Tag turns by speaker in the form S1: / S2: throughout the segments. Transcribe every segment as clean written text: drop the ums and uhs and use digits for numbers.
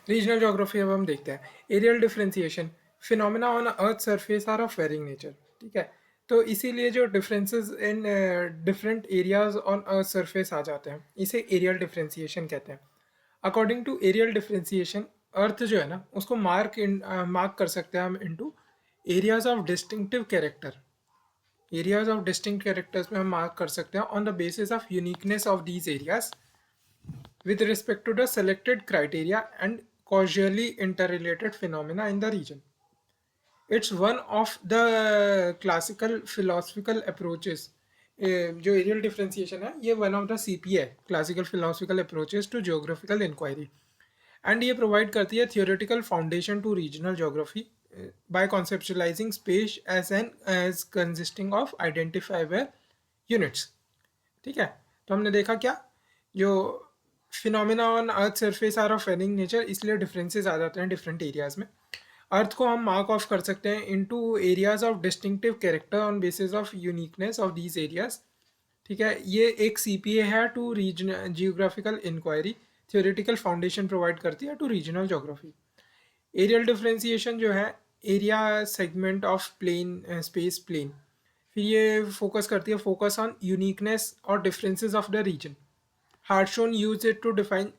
S1: Regional geography अब हम देखते हैं। Areal differentiation, phenomena on earth surface are of varying nature. ठीक है, तो इसीलिए जो differences in different areas on earth surface आ जाते हैं, इसे एरियल डिफरेंशिएशन कहते हैं। According to areal differentiation, earth जो है ना उसको मार्क कर सकते हैं हम into areas of distinctive character. Areas of distinct characters में हम मार्क कर सकते हैं on the basis of uniqueness of these areas with respect to the selected criteria and causally interrelated phenomena in the region. It's one of the classical philosophical approaches. जो areal differentiation है ये one of the CPA है, classical philosophical approaches to geographical inquiry, and ये provide करती है theoretical foundation to regional geography by conceptualizing space as consisting of identifiable units. ठीक है, तो हमने देखा क्या, जो phenomena on earth surface are of varying nature, इसलिए डिफरेंसेस आ जाते हैं डिफरेंट एरियाज में। अर्थ को हम मार्क ऑफ कर सकते हैं into areas of distinctive character on basis of uniqueness of these areas. ठीक है, ये एक CPA है to region geographical inquiry, theoretical foundation provide करती है to regional geography. Areal differentiation जो है area segment of plane space plane, फिर ये फोकस करती है फोकस ऑन यूनिकनेस और differences of the region. Hartshorne use it to define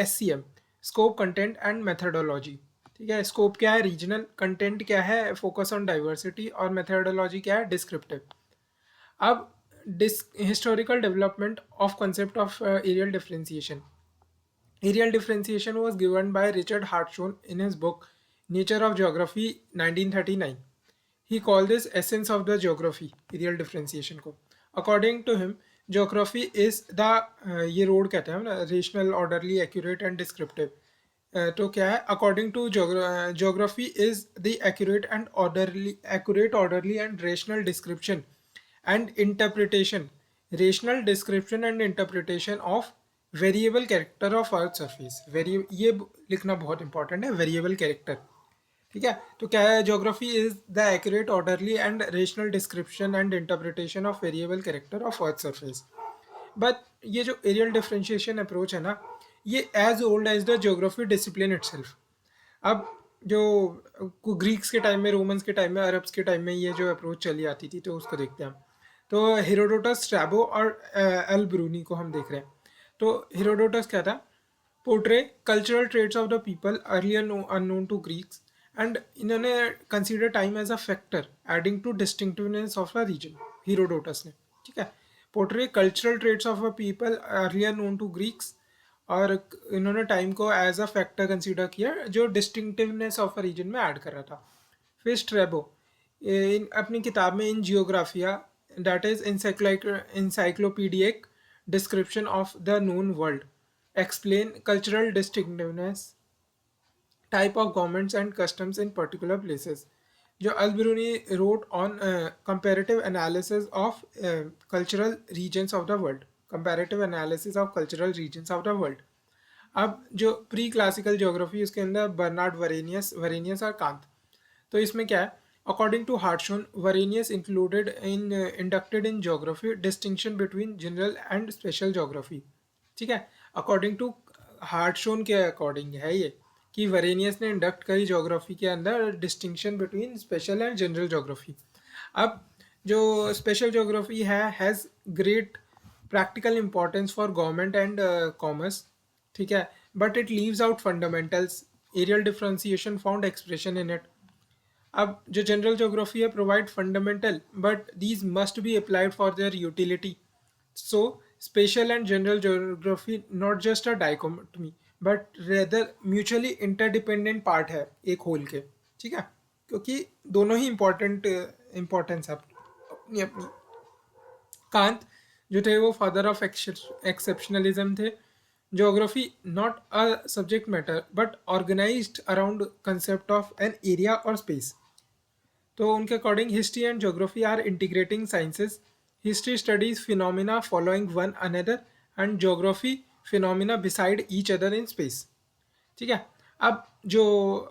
S1: SCM, scope, content and methodology. ठीक है, स्कोप क्या है, रीजनल, कंटेंट क्या है, फोकस ऑन डाइवर्सिटी, और मेथडोलॉजी क्या है, डिस्क्रिप्टिव। अब historical development of concept of areal differentiation. Areal differentiation was given by Richard Hartshorne in his book Nature of Geography 1939. He called this essence of the geography, areal differentiation को. According to him, geography is the ये road कहते हैं हम ना, rational, orderly, accurate and descriptive. तो क्या है, according to geography is the accurate, orderly and rational description and interpretation, rational description and interpretation of variable character of earth surface. ये लिखना बहुत इंपॉर्टेंट है, वेरिएबल कैरेक्टर। ठीक है, तो क्या है, geography is the accurate, orderly and rational description and interpretation of variable character of earth surface. But ये जो एरियल डिफरेंशिएशन अप्रोच है ना, ये as old as the geography discipline itself. अब जो ग्रीक्स के टाइम में, रोमन्स के टाइम में, अरब्स के टाइम में ये जो अप्रोच चली आती थी, तो उसको देखते हैं हम। तो हेरोडोटस, स्ट्रैबो और एल ब्रूनी को हम देख रहे हैं। तो हेरोडोटस क्या था, portray cultural traits of the people earlier unknown to Greeks, and इन्होंने consider time as a factor adding to distinctiveness of a region, Herodotus ने। ठीक है, portray cultural traits of a people earlier known to Greeks, और इन्होंने time को as a factor consider किया जो distinctiveness of a region में add कर रहा था। फिर स्ट्रेबो अपनी किताब में in Geographia, that is encyclopaedic description of the known world, explain cultural distinctiveness, type of governments and customs in particular places. जो Alberuni wrote on comparative analysis of cultural regions of the world, comparative analysis of cultural regions of the world. अब जो pre classical geography, उसके अंदर Bernard Varenius और कांत। तो इसमें क्या है, according to Hartshorne, Varenius included in inducted in geography distinction between general and special geography. ठीक है, अकॉर्डिंग टू हार्टशोन के अकॉर्डिंग है ये, कि वरेनियस ने इंडक्ट करी ज्योग्राफी के अंदर distinction between special and general geography. अब जो स्पेशल ज्योग्राफी है has great practical importance for government and commerce. ठीक है, but it leaves out fundamentals, areal differentiation found expression in it. अब जो जनरल ज्योग्राफी है provide fundamental, but these must be applied for their utility. So special and general geography not just a dichotomy, but rather mutually interdependent part है एक whole के। ठीक है, क्योंकि दोनों ही इम्पोर्टेंस है अपनी अपनी। कांत जो थे वो फादर ऑफ एक्सेप्शनलिज्म थे। Geography not a subject matter but organised around concept of an area और स्पेस। तो उनके according history and geography are integrating sciences. History studies phenomena following one another, and geography phenomena beside each other in space. ठीक है, अब जो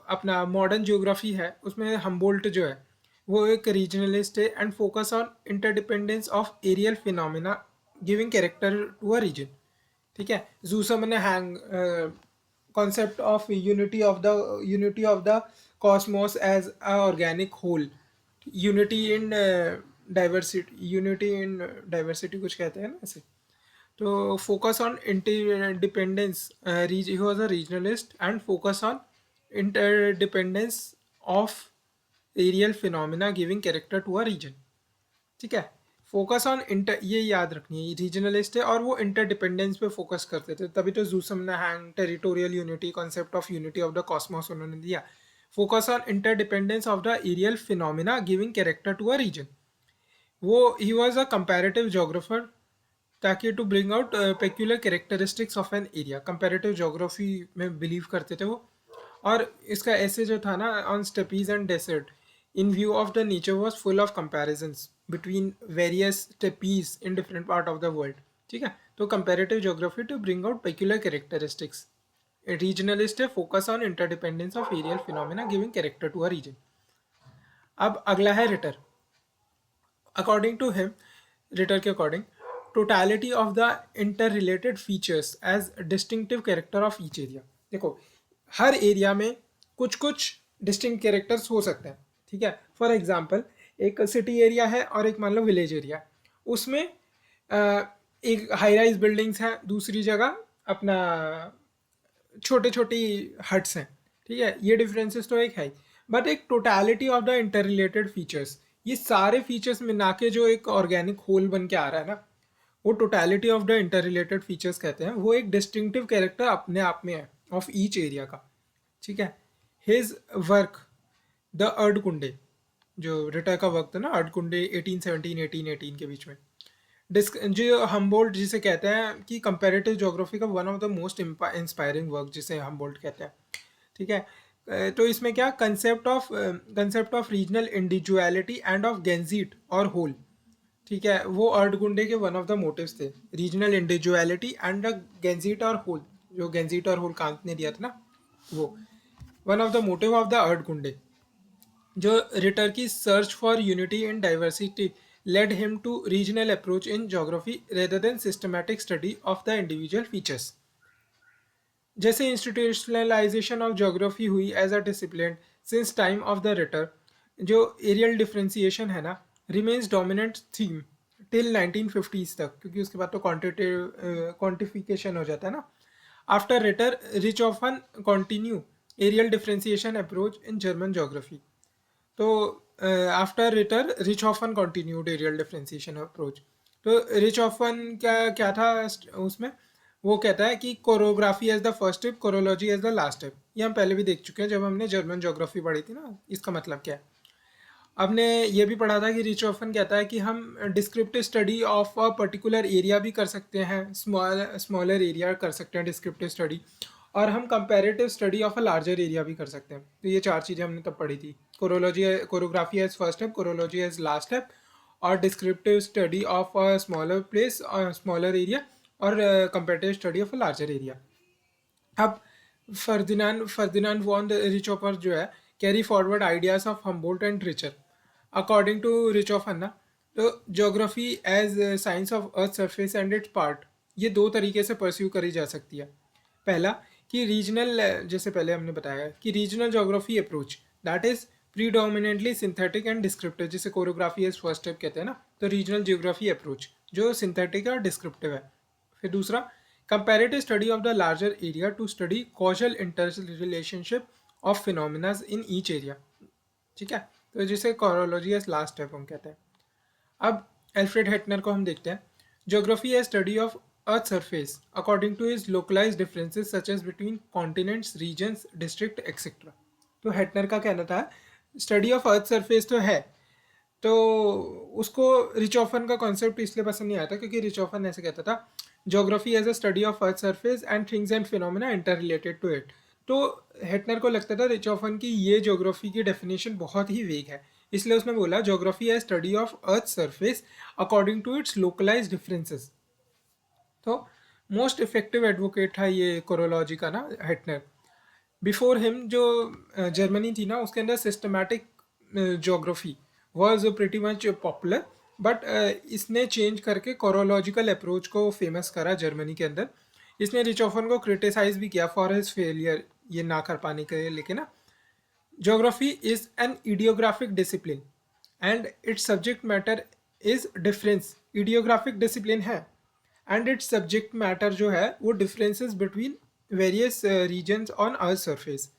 S1: अपना modern geography है उसमें हम्बोल्ट जो है वो एक रीजनलिस्ट है and focus on interdependence of areal phenomena giving character to a region. ठीक है, जूसम ने हैंग concept of unity of the cosmos as a organic whole, unity in diversity कुछ कहते हैं ना ऐसे. तो focus on interdependence, he was a regionalist and focus on interdependence of aerial phenomena giving character to a region. ठीक है. Focus on inter, ये याद रखनी है, रीजनलिस्ट है और वो इंटरडिपेंडेंस पे फोकस करते थे, तभी तो जूसमना हैंग territorial unity, concept of unity of the cosmos उन्होंने दिया. Focus on interdependence of the areal phenomena giving character to a region. वो he was a comparative geographer, ताकि to bring out peculiar characteristics of an area. Comparative geography में believe करते थे वो. और इसका ऐसे जो था ना, on steppes and desert in view of the nature was full of comparisons between various steppies in different part of the world. ठीक है. तो comparative geography to bring out peculiar characteristics. A regionalist है, focus on interdependence of aerial phenomena giving character to a region. अब अगला है Ritter. According to him, Ritter के according, totality of the interrelated features as distinctive character of each area. देखो, हर area में कुछ कुछ distinct characters हो सकते हैं. ठीक है. फॉर एग्जांपल, एक सिटी एरिया है और एक मान लो विलेज एरिया है. उसमें एक हाई राइज बिल्डिंग्स हैं, दूसरी जगह अपना छोटे छोटी हट्स हैं. ठीक है. ये डिफरेंसेस तो एक है, बट एक totality of the inter related features, ये सारे फीचर्स मिला के जो एक ऑर्गेनिक होल बन के आ रहा है ना, वो totality of the inter related features कहते हैं. वो एक डिस्टिंक्टिव कैरेक्टर अपने आप में है ऑफ ईच एरिया का. ठीक है. हिज वर्क द अर्धकुंडे, जो रिटर का वर्क था ना, अर्धकुंडे 1817-1818 के बीच में, जो हम्बोल्ट जिसे कहते हैं कि कंपैरेटिव ज्योग्राफी का one of the most inspiring work जिसे हम्बोल्ट कहते हैं. ठीक है. तो इसमें क्या concept of regional individuality and of Ganzheit और होल. ठीक है. वो अर्धकुंडे के वन ऑफ द मोटिव्स थे, regional individuality and the Ganzheit और होल. जो गेंजीट और होल कांत ने दिया था ना, वो one of the motive of the अर्धकुंडे. जो रिटर की search for unity in diversity led him to regional approach in geography rather than systematic study of the individual features. जैसे इंस्टीट्यूशनलाइजेशन ऑफ ज्योग्राफी हुई as a discipline since time of the Ritter, जो areal differentiation है ना, remains dominant theme till 1950s तक, क्योंकि उसके बाद तो क्वांटिफिकेशन हो जाता है ना. After Ritter Richthofen continue areal differentiation approach in German geography. तो after Ritter Richthofen continued areal differentiation approach. तो रिचहोफन क्या था उसमें, वो कहता है कि chorography as the first step, chorology as the last step. ये हम पहले भी देख चुके हैं जब हमने जर्मन ज्योग्राफी पढ़ी थी ना. इसका मतलब क्या है, हमने ये भी पढ़ा था कि रिचहोफन कहता है कि हम descriptive study of a particular area भी कर सकते हैं, स्मॉलर एरिया कर सकते हैं डिस्क्रिप्टिव स्टडी, और हम comparative study of a larger area भी कर सकते हैं. तो ये चार चीज़ें हमने तब पढ़ी थी. Chorography as first step, chorology as last step, और descriptive study of a smaller place, smaller area, और comparative study of a larger area. अब फर्दिनांड वॉन रिचहोफर जो है, carry forward ideas of Humboldt and Ritter. According to Richthofen ना, तो geography as science of earth surface and its part, ये दो तरीके से परस्यू करी जा सकती है. पहला कि रीजनल, जैसे पहले हमने बताया कि regional geography approach that is predominantly synthetic and descriptive, जिसे कोरियोग्राफी एज फर्स्ट स्टेप कहते हैं ना. तो रीजनल ज्योग्राफी अप्रोच जो सिंथेटिक और डिस्क्रिप्टिव है. फिर दूसरा, comparative study of the larger area to study causal inter relationship of phenomena in each area. ठीक है. तो जिसे कोरोलॉजी एज लास्ट स्टेप हम कहते हैं. अब एल्फ्रेड हेटनर को हम देखते हैं. Geography as study of Earth surface according to his localized differences such as between continents, regions, district, etc. तो हेटनर का कहना था स्टडी ऑफ अर्थ सरफेस तो है, तो उसको रिचहोफन का कॉन्सेप्ट इसलिए पसंद नहीं आता क्योंकि रिचहोफन ऐसे कहता था geography as a study of earth surface and things and phenomena inter related to it. तो हेटनर को लगता था रिचहोफन की ये ज्योग्राफी की डेफिनेशन बहुत ही वेग है, इसलिए उसने बोला geography as study of earth surface according to its localize differences. तो मोस्ट इफेक्टिव एडवोकेट था ये कोरोलॉजी का ना हेटनर. बिफोर हिम जो जर्मनी थी ना, उसके अंदर systematic geography was pretty much popular, but इसने चेंज करके कोरोलॉजिकल अप्रोच को फेमस करा जर्मनी के अंदर. इसने रिचोफन को क्रिटिसाइज भी किया फॉर हिज फेलियर, ये ना कर पाने के लिए, लेकिन ना geography is an idiographic discipline and its subject matter is difference, idiographic discipline है एंड इट्स सब्जेक्ट मैटर जो है वो differences between various regions on earth surface.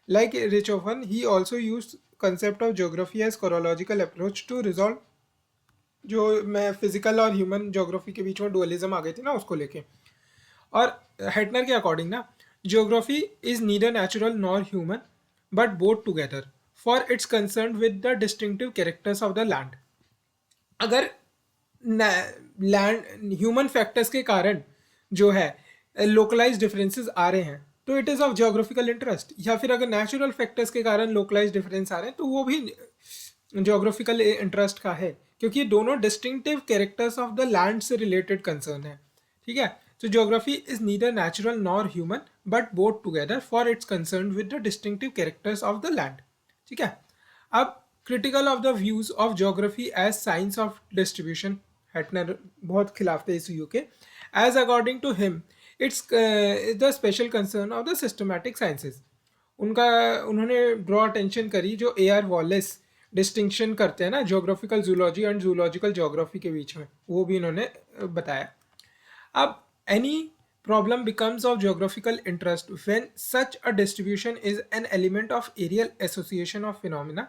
S1: Like Richthofen he also use concept of geography as chronological approach to resolve जो मैं physical और human geography के बीच में dualism आ गई थी ना उसको लेके. और हेटनर के अकॉर्डिंग ना geography is neither natural nor human but both together for its concern with the distinctive characters of the land. अगर लैंड ह्यूमन फैक्टर्स के कारण जो है लोकलाइज डिफरेंसेस आ रहे हैं तो it is of geographical interest, या फिर अगर नेचुरल फैक्टर्स के कारण लोकलाइज डिफरेंस आ रहे हैं तो वो भी जियोग्राफिकल इंटरेस्ट का है, क्योंकि ये दोनों distinctive characters of the land से रिलेटेड कंसर्न है. ठीक है, तो geography is neither natural nor human but both together for its concern with the distinctive characters of the land. ठीक है, अब critical of the views of geography as science of distribution, Hettner बहुत खिलाफ थे इस व्यू के. As according to him it's the special concern of the systematic sciences. उनका उन्होंने ड्रॉ अटेंशन करी जो ए आर वॉलेस डिस्टिंक्शन करते हैं ना geographical zoology and zoological geography के बीच में, वो भी इन्होंने बताया. अब any problem becomes of geographical interest when such a distribution is an element of areal association of phenomena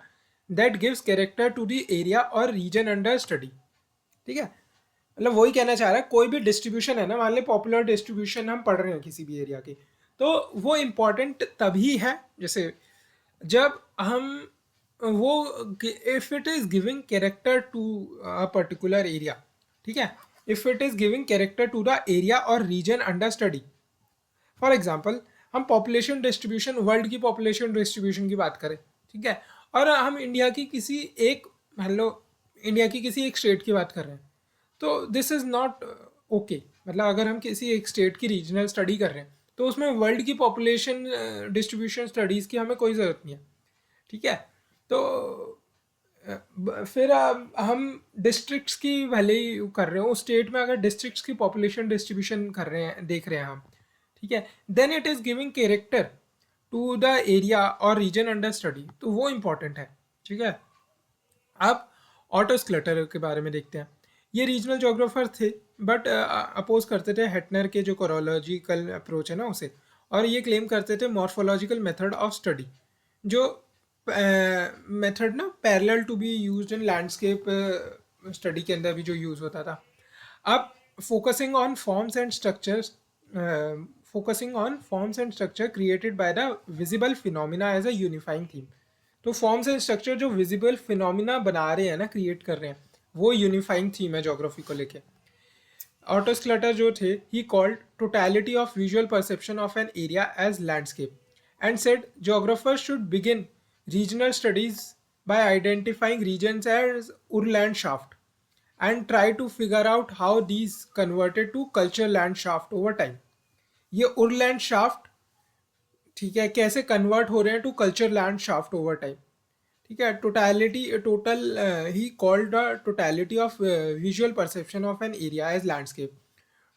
S1: that gives character to the area or region under study. ठीक है, मतलब वही कहना चाह रहा है, कोई भी डिस्ट्रीब्यूशन है ना, मान ली पॉपुलर डिस्ट्रीब्यूशन हम पढ़ रहे हैं किसी भी एरिया की, तो वो इम्पॉर्टेंट तभी है जैसे जब हम वो if it is giving character to a particular area. ठीक है, if it is giving character to the area और region under study. For example हम पॉपुलेशन डिस्ट्रीब्यूशन, वर्ल्ड की पॉपुलेशन डिस्ट्रीब्यूशन की बात करें, ठीक है, और हम इंडिया की किसी एक, मान लो इंडिया की किसी एक स्टेट की बात कर रहे हैं, तो दिस इज़ नॉट ओके. मतलब अगर हम किसी एक स्टेट की रीजनल स्टडी कर रहे हैं तो उसमें वर्ल्ड की पॉपुलेशन डिस्ट्रीब्यूशन स्टडीज़ की हमें कोई ज़रूरत नहीं है. ठीक है, तो फिर हम डिस्ट्रिक्ट्स की भले ही कर रहे हो, उस स्टेट में अगर डिस्ट्रिक्ट्स की पॉपुलेशन डिस्ट्रीब्यूशन कर रहे हैं, देख रहे हैं हम, ठीक है, then it is giving character to the area और रीजन अंडर स्टडी, तो वो इम्पॉर्टेंट है. ठीक है, अब ऑटोस क्लटर के बारे में देखते हैं. ये रीजनल जोग्राफर थे बट अपोज करते थे हेटनर के जो कोरोलॉजिकल अप्रोच है ना उसे, और ये क्लेम करते थे मॉर्फोलॉजिकल मेथड ऑफ स्टडी, जो मेथड ना parallel to be used in landscape study के अंदर भी जो यूज़ होता था. अब focusing on forms and structures, focusing on forms and structure created by the visible phenomena as a unifying theme. तो फॉर्म्स एंड स्ट्रक्चर जो विजिबल फिनोमिना बना रहे हैं ना, क्रिएट कर रहे हैं, वो यूनिफाइंग थीम है ज्योग्राफी को लेके. ऑटो स्क्लटर जो थे, he called totality of visual perception of an area as landscape and said geographers should begin regional studies by identifying regions as Urlandschaft and try to figure out how these converted to culture landscape over time. ये Urlandschaft, ठीक है, कैसे convert हो रहे हैं to culture landscape over time. ठीक है, totality total he called the totality of visual perception of an area as landscape.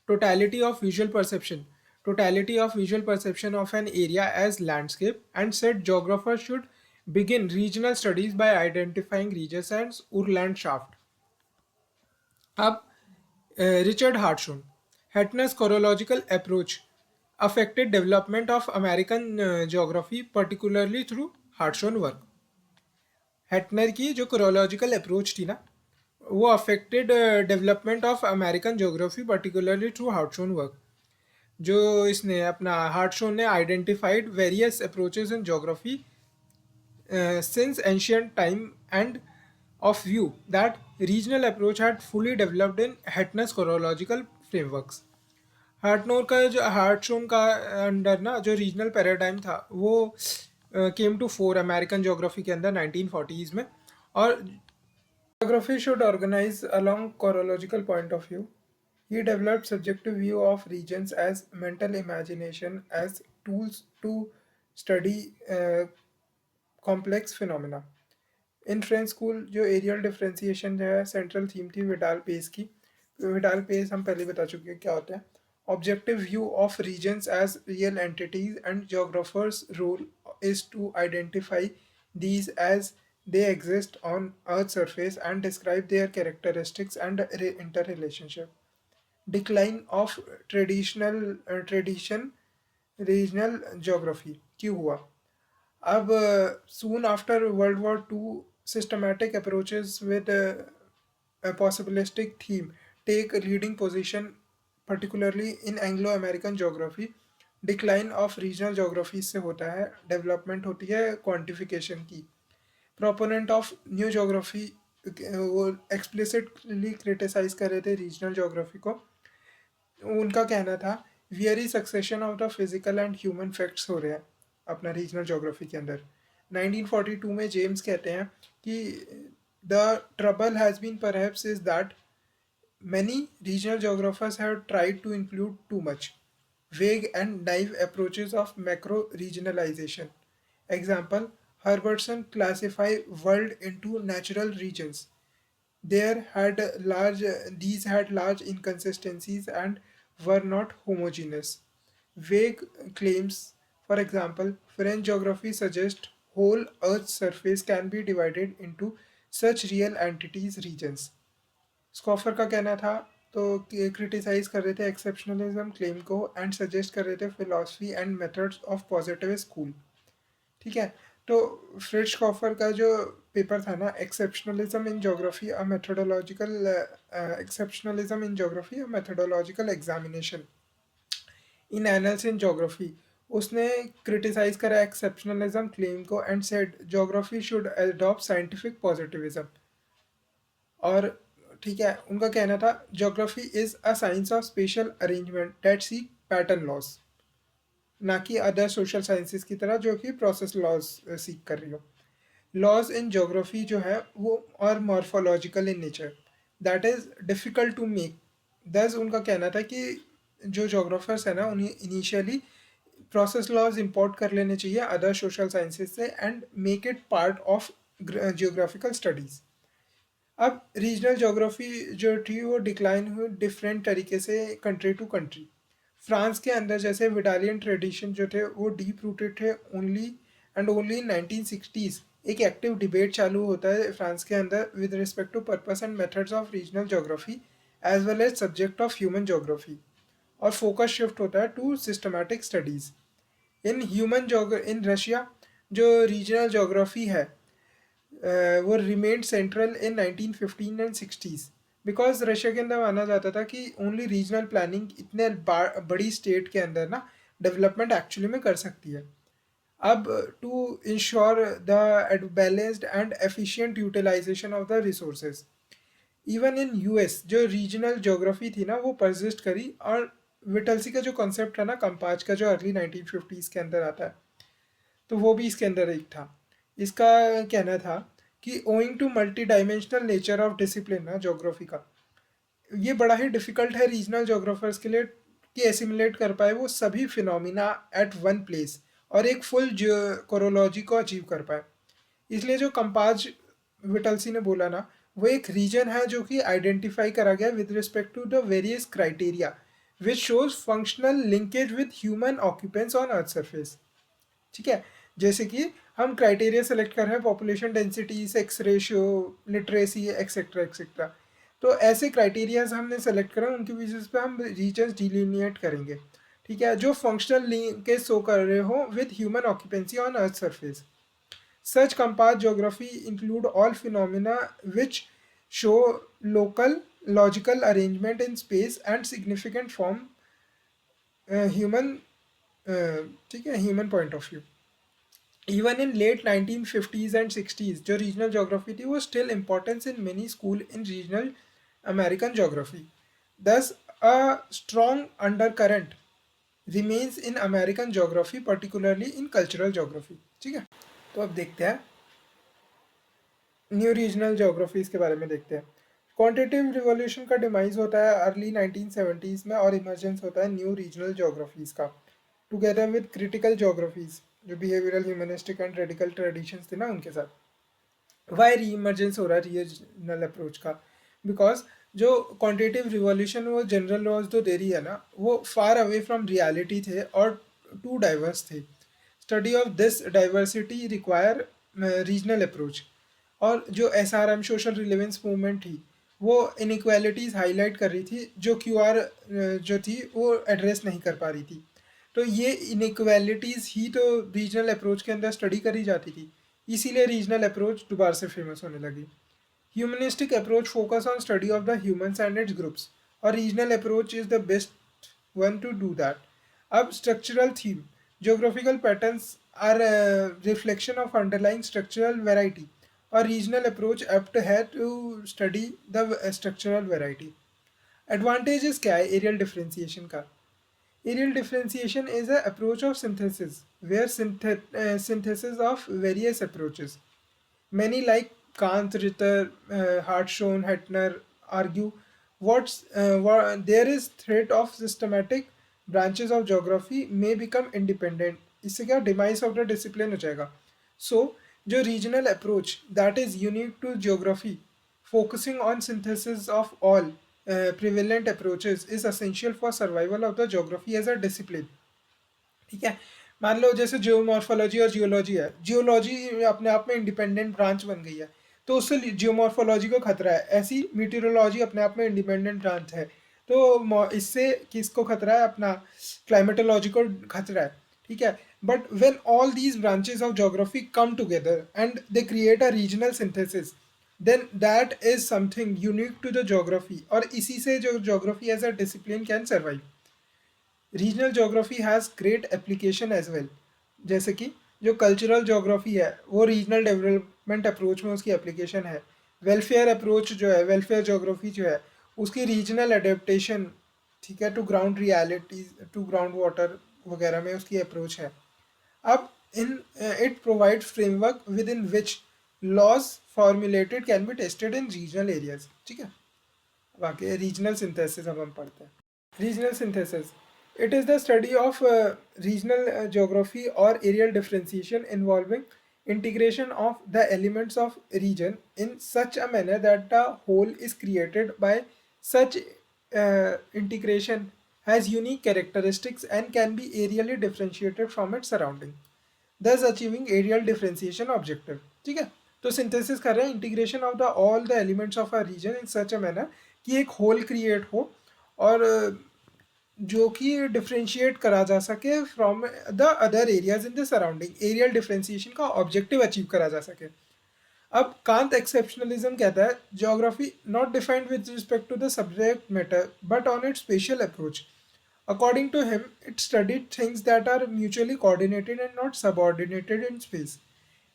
S1: Totality of visual perception, totality of visual perception of an area as landscape, and said geographers should begin regional studies by identifying regions as Urlandschaft. अब Richard Hartshorne, Hettner's chronological approach affected development of American geography particularly through Hartshorne work. Hettner की जो chorological approach थी ना, वो affected development of American geography particularly through Hartshorne work. जो इसने अपना Hartshorne ने identified various approaches in geography since ancient time and of view that regional approach had fully developed in Hettner's chorological frameworks. Hartshorne का जो हार्टशोन का under ना जो regional paradigm था वो came to fore American geography के अंदर 1940s में. और geography should organise along chorological point of view. He developed subjective view of regions as mental imagination as tools to study complex phenomena. In French school जो areal differentiation जो है central theme थी Widal pace की. Widal pace हम पहले बता चुके हैं क्या होता है. objective view of regions as real entities, and geographers' role is to identify these as they exist on Earth's surface and describe their characteristics and interrelationship. Decline of tradition regional geography क्यों हुआ? अब soon after World War II, systematic approaches with a possibilistic theme take a leading position, particularly in Anglo-American geography. Decline of regional geography से होता है, development होती है quantification की. Proponent of new geography वो एक्सप्लिसिटली क्रिटिसाइज कर रहे थे रीजनल जोग्राफी को. उनका कहना था weary succession of the physical and human facts हो रहे हैं अपना रीजनल जोग्राफी के अंदर. 1942 में जेम्स कहते हैं कि the trouble has been perhaps is that many regional geographers have tried to include too much vague and naive approaches of macro regionalization. Example, Herbertson classify world into natural regions. There had large these had large inconsistencies and were not homogeneous. Vague claims, for example, French geography suggests whole Earth's surface can be divided into such real entities regions. स्कॉफर का कहना था तो criticise कर रहे थे exceptionalism claim को and suggest कर रहे थे philosophy and methods of positive school. ठीक है, तो फ्रिट्ज कॉफर का जो पेपर था ना, exceptionalism in geography a methodological examination in annals in geography, उसने क्रिटिसाइज करा एक्सेप्शनलिज्म क्लेम को and said geography should adopt scientific positivism. और ठीक है, उनका कहना था geography is a science of spatial arrangement that see pattern laws, ना कि अदर सोशल साइंसेस की तरह जो कि प्रोसेस लॉज सीख कर रही हो. लॉज इन ज्योग्राफी जो है वो और morphological in nature, that is difficult to make. Thus उनका कहना था कि जो जोग्राफर्स है ना उन्हें इनिशियली प्रोसेस लॉज इंपोर्ट कर लेने चाहिए अदर सोशल साइंसेस से and make it part of geographical studies. अब रीजनल ज्योग्राफी जो थी वो डिक्लाइन हुई डिफरेंट तरीके से कंट्री टू कंट्री. फ्रांस के अंदर जैसे विडालियन ट्रेडिशन जो थे वो डीप रूटेड थे. ओनली 1960s एक एक्टिव डिबेट चालू होता है फ्रांस के अंदर with respect to purpose and methods of regional geography as well as subject of human geography, और फोकस शिफ्ट होता है to systematic studies in Russia. जो रीजनल ज्योग्राफी है वो remained central in 1915 and 60s because Russia के अंदर माना जाता था कि ओनली रीजनल प्लानिंग इतने बड़ी स्टेट के अंदर ना डेवलपमेंट एक्चुअली में कर सकती है. अब to ensure the balanced and efficient utilization of the resources, even in US जो रीजनल ज्योग्राफी थी ना वो परसिस्ट करी. और विटल्सी का जो कॉन्सेप्ट है ना कंपाज का जो अर्ली 1950s के अंदर आता है, तो वो भी इसके अंदर एक था. इसका कहना था कि owing to multi dimensional nature of discipline ना ज्योग्राफी का, ये बड़ा ही डिफ़िकल्ट है रीजनल जोग्राफर्स के लिए कि एसिमुलेट कर पाए वो सभी फिनोमिना एट वन प्लेस और एक फुल कोरोलॉजी को अचीव कर पाए. इसलिए जो कंपाज विटल्सी ने बोला ना वो एक रीजन है जो कि आइडेंटिफाई करा गया with respect to the various criteria which shows functional linkage with human occupance on earth surface. ठीक है, जैसे कि हम क्राइटेरिया सेलेक्ट कर रहे हैं population density, sex ratio, literacy etcetera etcetera. तो ऐसे क्राइटेरियाज हमने सेलेक्ट करा, उनके बेसिस पे हम रीजन्स डिलीनिएट करेंगे. ठीक है, जो फंक्शनल लिंकेज शो कर रहे हो with human occupancy on earth surface. Such compass geography include all phenomena which show local logical arrangement in space and significant form human, ठीक है, human point of view. Even in late 1950s and 60s, जो regional geography थी वो still importance in many school in regional American geography. Thus, a strong undercurrent remains in American geography, particularly in cultural geography. ठीक है, तो अब देखते हैं new regional geographies के बारे में देखते हैं. क्वांटिटेटिव रिवॉल्यूशन का डिमाइज होता है अर्ली 1970s में और इमर्जेंस होता है न्यू रीजनल जोग्राफीज का टुगेदर विद क्रिटिकल जोग्राफीज जो behavioural humanistic and radical traditions थे ना उनके साथ. वाई री इमर्जेंस हो रहा है रीजनल अप्रोच का? बिकॉज जो क्वांटिटेटिव रिवॉल्यूशन वो जनरल लॉज जो दे रही है ना, वो फार अवे फ्रॉम रियलिटी थे और टू डाइवर्स थे। Study of this diversity require regional approach. और जो एसआरएम सोशल रिलेवेंस मूवमेंट थी, वो इनइक्वालिटीज़ हाईलाइट कर रही थी, जो क्यूआर जो थी वो एड्रेस नहीं कर पा रही थी। तो ये इनइक्वालिटीज़ ही तो रीजनल अप्रोच के अंदर स्टडी करी जाती थी, इसीलिए रीजनल अप्रोच दोबारा से फेमस होने लगी। Humanistic approach focus on study of the humans and its groups. A regional approach is the best one to do that. अब structural theme, geographical patterns are a reflection of underlying structural variety. A regional approach apt है to study the structural variety. Advantages क्या है aerial differentiation का? Aerial differentiation is an approach of synthesis where synthesis of various approaches. Many like Kant, Ritter, Hartshorne, Hettner argue there is threat of systematic branches of geography may become independent. इससे क्या demise of the discipline हो जाएगा. So जो regional approach that is unique to geography, focusing on synthesis of all prevalent approaches is essential for survival of the geography as a discipline. ठीक है, मान लो जैसे geomorphology और जियोलॉजी है, geology अपने आप में इंडिपेंडेंट ब्रांच बन गई है, तो उससे जियोमॉर्फोलॉजी को खतरा है। ऐसी मीटेरोलॉजी अपने आप में इंडिपेंडेंट ब्रांच है, तो इससे किसको खतरा है? अपना क्लाइमेटोलॉजी को खतरा है। ठीक है, but when all these branches of geography come together and they create a regional synthesis, then that is something unique to the geography, और इसी से जो geography as a discipline can survive. Regional geography has great application as well. जैसे कि जो cultural geography है वो regional development approach में उसकी एप्लीकेशन है। वेलफेयर अप्रोच जो है, वेलफेयर जोग्राफी जो है, उसकी रीजनल अडेप्टेशन, ठीक है, to ground realities, to ground water वगैरह में उसकी अप्रोच है। अब in it provide framework within which laws formulated can be tested in regional areas. ठीक है, बाकी रीजनल सिंथेसिस अब हम पढ़ते हैं। Regional synthesis. It is the study of regional geography or areal differentiation involving integration of the elements of region in such a manner that the whole is created by such integration has unique characteristics and can be aerially differentiated from its surrounding, thus achieving aerial differentiation objective. ठीक है, तो synthesis कर रहे हैं integration of the all the elements of a region in such a manner कि एक hole create हो, और जो कि डिफ्रेंशिएट करा जा सके from the other areas in the surrounding, areal differentiation का ऑब्जेक्टिव अचीव करा जा सके। अब कांत एक्सेप्शनलिज्म कहता है geography not defined with respect to the subject matter but on its special approach. According to him it studied things that are mutually coordinated and not subordinated in space.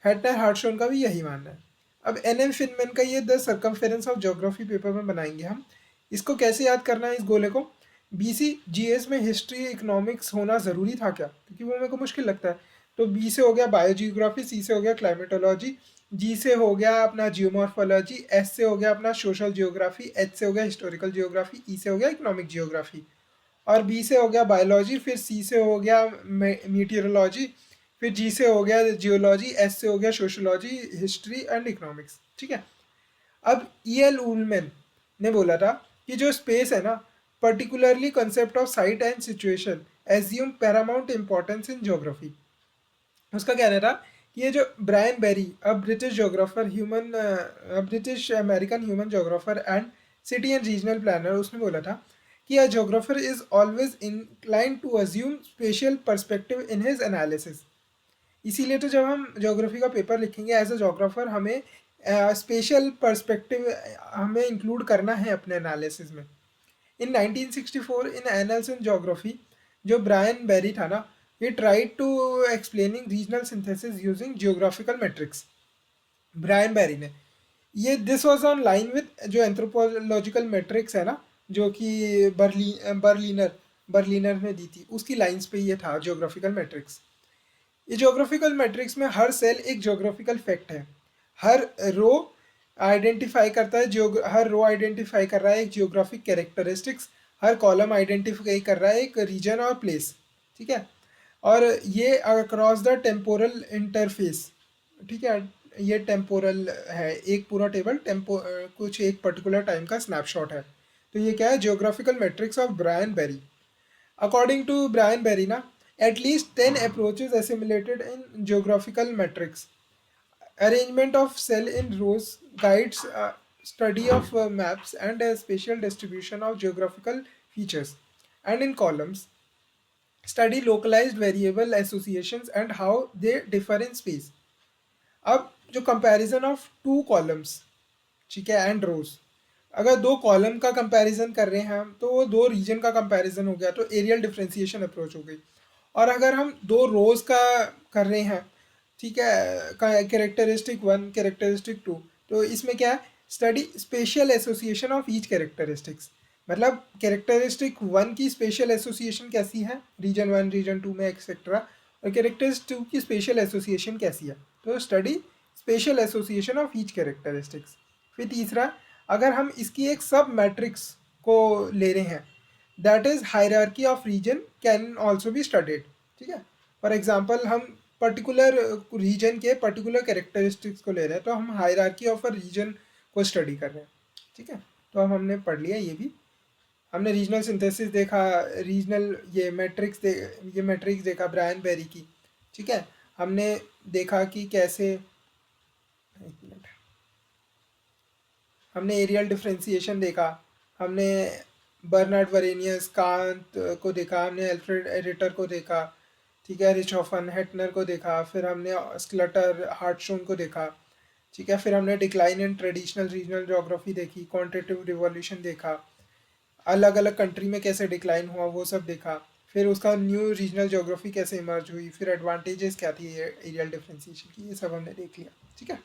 S1: Hettner Hartshorne का भी यही मानना है। अब N Feynman का ये the circumference of geography paper में बनाएंगे हम। इसको कैसे याद करना है इस गोले को? बीसी जीएस में हिस्ट्री इकोनॉमिक्स होना ज़रूरी था क्या? क्योंकि वो मेरे को मुश्किल लगता है। तो बी से हो गया बायोजियोग्राफी, सी से हो गया क्लाइमेटोलॉजी, जी से हो गया अपना जियोमॉर्फोलॉजी, एस से हो गया अपना सोशल जियोग्राफी, एच से हो गया हिस्टोरिकल जियोग्राफी, ई से हो गया इकोनॉमिक जियोग्राफी, और बी से हो गया बायोलॉजी, फिर सी से हो गया मीटियोरोलॉजी, फिर जी से हो गया जियोलॉजी, एस से हो गया सोशोलॉजी, हिस्ट्री एंड इकोनॉमिक्स। ठीक है, अब ई.एल. उलमैन ने बोला था कि जो स्पेस है ना, particularly concept of site and situation assume paramount importance in geography. उसका कहना था कि ये जो Brian Berry, a British geographer, British American human geographer and city and regional planner, उसने बोला था कि a geographer is always incline to assume spatial perspective in his analysis. इसीलिए तो जब हम ज्योग्राफी का पेपर लिखेंगे एज अ जोग्राफर, हमें स्पेशल पर्सपेक्टिव हमें इंक्लूड करना है अपने एनालिसिस में। इन 1964 इन एनल्स इन ज्योग्राफी, जो ब्रायन बेरी था ना, he tried to explaining regional synthesis using geographical metrics। Brian Berry ने ये this was on line with जो एंथ्रोपोलॉजिकल मेट्रिक्स है ना, जो कि बर्लिनर ने दी थी, उसकी लाइंस पे ये था ज्योग्राफिकल मैट्रिक्स। ये ज्योग्राफिकल मैट्रिक्स में हर सेल एक ज्योग्राफिकल फैक्ट है, हर रो आइडेंटिफाई करता है, हर रो आइडेंटिफाई कर रहा है एक जियोग्राफिक कैरेक्टरिस्टिक्स, हर कॉलम आइडेंटिफाई कर रहा है एक रीजन और प्लेस। ठीक है, और ये अक्रॉस द टेम्पोरल इंटरफेस, ठीक है, ये टेम्पोरल है, एक पूरा टेबल कुछ एक पर्टिकुलर टाइम का स्नैपशॉट है। तो ये क्या है, geographical matrix of Brian Berry. According to Brian Berry ना, at least 10 approaches assimilated in geographical metrics. Arrangement of cell in rows guides study of maps and spatial distribution of geographical features. And in columns, study localized variable associations and how they differ in space. अब जो comparison of two columns, ठीक है, and रोज, अगर दो column का comparison कर रहे हैं हम तो वो दो रीजन का कंपैरिजन हो गया, तो एरियल डिफरेंशिएशन अप्रोच हो गई। और अगर हम दो रोज का कर रहे हैं, ठीक है, कैरेक्टरिस्टिक वन कैरेक्टरिस्टिक टू, तो इसमें क्या है, study special association of each characteristics. मतलब कैरेक्टरिस्टिक वन की स्पेशल एसोसिएशन कैसी है रीजन वन रीजन टू में एक्सेट्रा, और कैरेक्टरिस्टिक टू की स्पेशल एसोसिएशन कैसी है, तो study special association of each characteristics. फिर तीसरा, अगर हम इसकी एक सब मैट्रिक्स को ले रहे हैं, that is hierarchy of region can also be studied. ठीक है, फॉर एग्जाम्पल हम पर्टिकुलर रीजन के पर्टिकुलर कैरेक्टरिस्टिक्स को ले रहे हैं, तो हम हायरार्की ऑफ अ रीजन को स्टडी कर रहे हैं। ठीक है, तो अब हमने पढ़ लिया ये भी। हमने रीजनल सिंथेसिस देखा, रीजनल ये मैट्रिक्स देखा ब्रायन बेरी की। ठीक है, हमने देखा कि कैसे, एक मिनट, हमने एरियल डिफरेंशिएशन देखा, हमने बर्नार्ड वरेनियस कांत को देखा, हमने एल्फ्रेड एडिटर को देखा, ठीक है, रिचहोफन हेटनर को देखा, फिर हमने स्क्लटर हार्टशोन को देखा। ठीक है, फिर हमने decline in traditional regional geography देखी, क्वांटिटेटिव रिवॉल्यूशन देखा, अलग अलग कंट्री में कैसे डिक्लाइन हुआ वो सब देखा, फिर उसका न्यू रीजनल ज्योग्राफी कैसे इमर्ज हुई, फिर एडवांटेजेस क्या थी एरियल डिफरेंशिएशन की, ये सब हमने देख लिया। ठीक है।